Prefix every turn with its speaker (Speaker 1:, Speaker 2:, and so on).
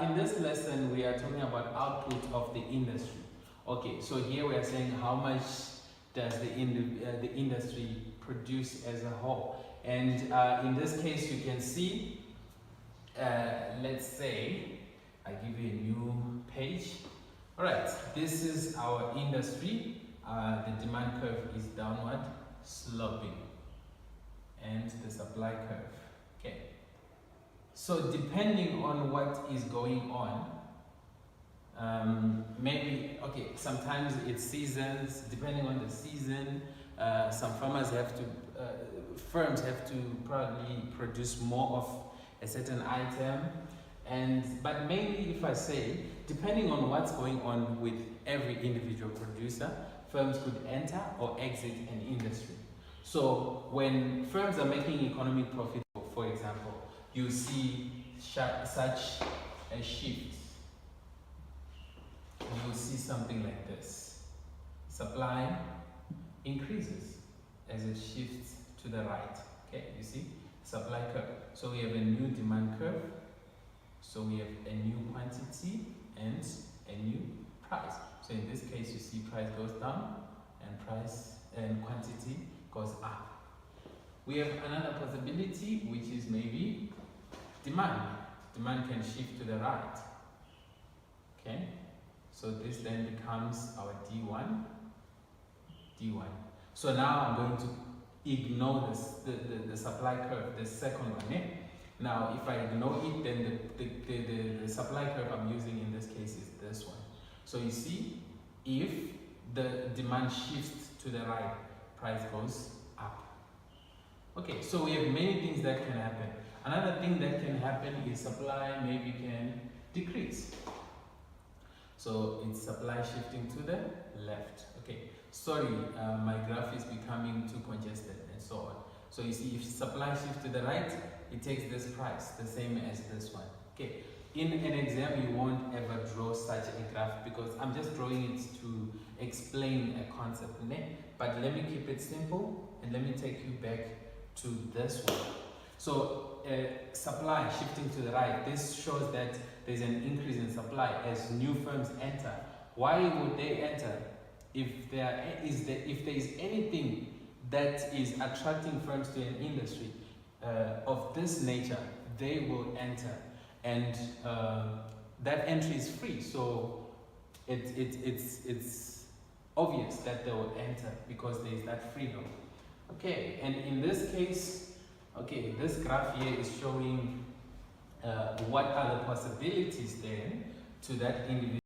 Speaker 1: in this lesson we are talking about output of the industry. Okay, so here we are saying how much does the industry produce as a whole. And in this case you can see, let's say, I give you a new page. Alright, this is our industry. The demand curve is downward sloping and the supply curve. Okay, so depending on what is going on, maybe, okay, sometimes it's seasons, depending on the season, some firms have to probably produce more of a certain item, but mainly, if I say, depending on what's going on with every individual producer, firms could enter or exit an industry. So when firms are making economic profit, for example, you see such a shift. You will see something like this. Supply increases as it shifts to the right. Okay, you see? Supply curve. So we have a new demand curve. So we have a new quantity and a new price. So in this case, you see price goes down and quantity goes up. We have another possibility, which is maybe demand. Demand can shift to the right. Okay, so this then becomes our D1. So now I'm going to ignore the supply curve, the second one. Eh? Now, if I ignore it, then the supply curve I'm using in this case is this one. So you see, if the demand shifts to the right, price goes up. Okay, so we have many things that can happen. Another thing that can happen is supply maybe can decrease. So it's supply shifting to the left. Okay, sorry, my graph is becoming too congested and so on. So you see, if supply shifts to the right, it takes this price, the same as this one. Okay, in an exam you won't ever draw such a graph because I'm just drawing it to explain a concept. But let me keep it simple and let me take you back to this one. So supply shifting to the right, this shows that there's an increase in supply as new firms enter. Why would they enter? If there is anything that is attracting firms to an industry of this nature, they will enter, and that entry is free. So it's obvious that they will enter because there is that freedom. Okay, and in this case, okay, this graph here is showing what are the possibilities then to that individual